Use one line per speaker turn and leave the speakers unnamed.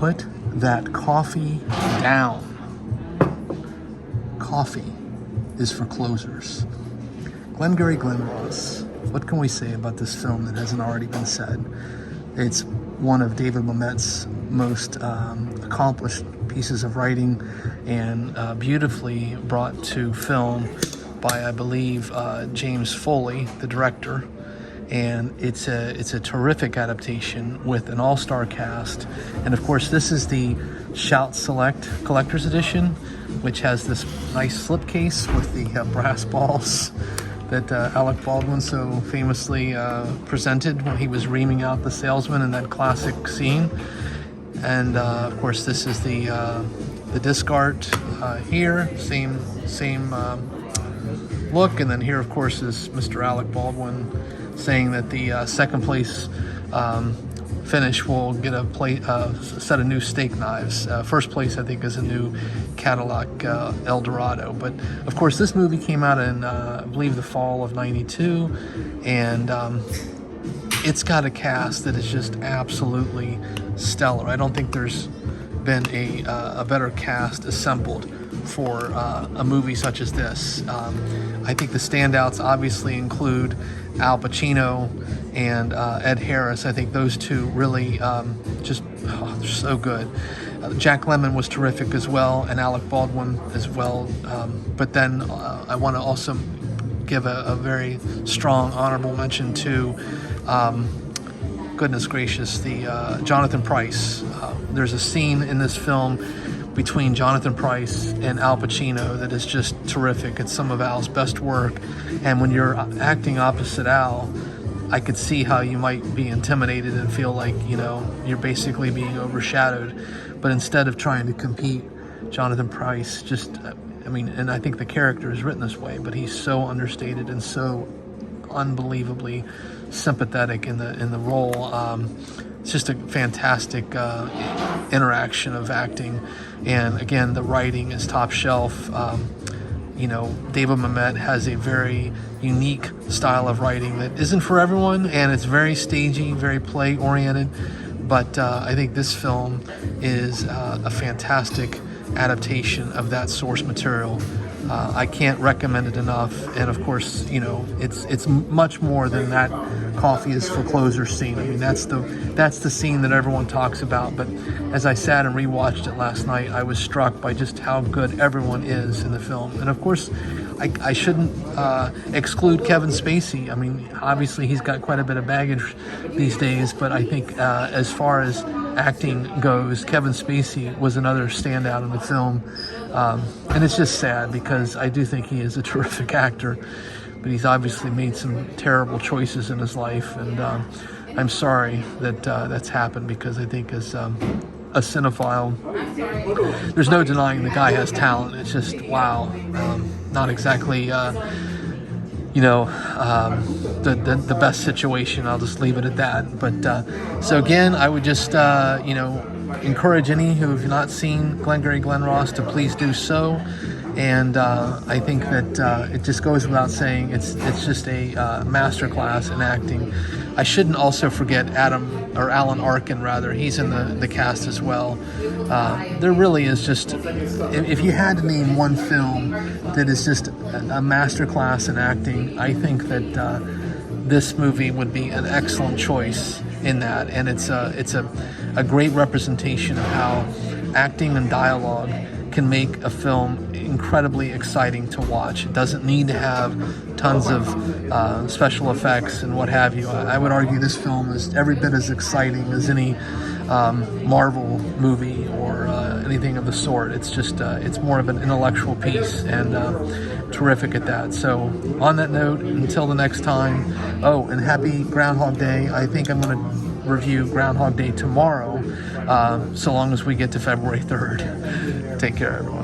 put that coffee down. Coffee is for closers. Glengarry Glen Ross. What can we say about this film that hasn't already been said? It's one of David Mamet's most accomplished pieces of writing, and beautifully brought to film by, I believe, James Foley, the director. And it's a terrific adaptation with an all-star cast. And of course, this is the Shout Select Collector's Edition, which has this nice slipcase with the brass balls that Alec Baldwin so famously presented when he was reaming out the salesman in that classic scene. And of course, this is the disc art here, same look. And then here, of course, is Mr. Alec Baldwin saying that the second place finish will get a set of new steak knives. First place, I think, is a new Cadillac Eldorado. But of course, this movie came out in, I believe, the fall of '92, and it's got a cast that is just absolutely stellar. I don't think there's been a better cast assembled for a movie such as this. I think the standouts obviously include Al Pacino and Ed Harris. I think those two really they're so good. Jack Lemmon was terrific as well, and Alec Baldwin as well. But then I want to also give a very strong honorable mention to, goodness gracious, the Jonathan Pryce. There's a scene in this film between Jonathan Pryce and Al Pacino that is just terrific. It's some of Al's best work, and when you're acting opposite Al, I could see how you might be intimidated and feel like, you know, you're basically being overshadowed. But instead of trying to compete, Jonathan Pryce just, I mean, and I think the character is written this way, but he's so understated and so unbelievably sympathetic in the role. It's just a fantastic interaction of acting, and again, the writing is top shelf. You know, David Mamet has a very unique style of writing that isn't for everyone, and it's very stagey, very play-oriented. But I think this film is a fantastic adaptation of that source material. I can't recommend it enough. And of course, you know, it's much more than that coffee is for closers scene. I mean, that's the scene that everyone talks about. But as I sat and rewatched it last night, I was struck by just how good everyone is in the film. And of course, I shouldn't exclude Kevin Spacey. I mean, obviously he's got quite a bit of baggage these days, but I think as far as acting goes, Kevin Spacey was another standout in the film. And it's just sad because I do think he is a terrific actor, but he's obviously made some terrible choices in his life, and I'm sorry that that's happened, because I think as a cinephile, there's no denying the guy has talent. It's just, wow, not exactly you know, the best situation. I'll just leave it at that. But so again, I would just you know, encourage any who have not seen Glengarry Glen Ross to please do so. And I think that it just goes without saying, it's just a masterclass in acting. I shouldn't also forget Alan Arkin, rather. He's in the cast as well. There really is just, if you had to name one film that is just a masterclass in acting, I think that this movie would be an excellent choice in that. And it's a great representation of how acting and dialogue can make a film incredibly exciting to watch. It doesn't need to have tons of special effects and what have you. I would argue this film is every bit as exciting as any Marvel movie or anything of the sort. It's just it's more of an intellectual piece, and terrific at that. So on that note, until the next time, oh, and happy Groundhog Day. I think I'm going to review Groundhog Day tomorrow, so long as we get to February 3rd. Take care, everyone.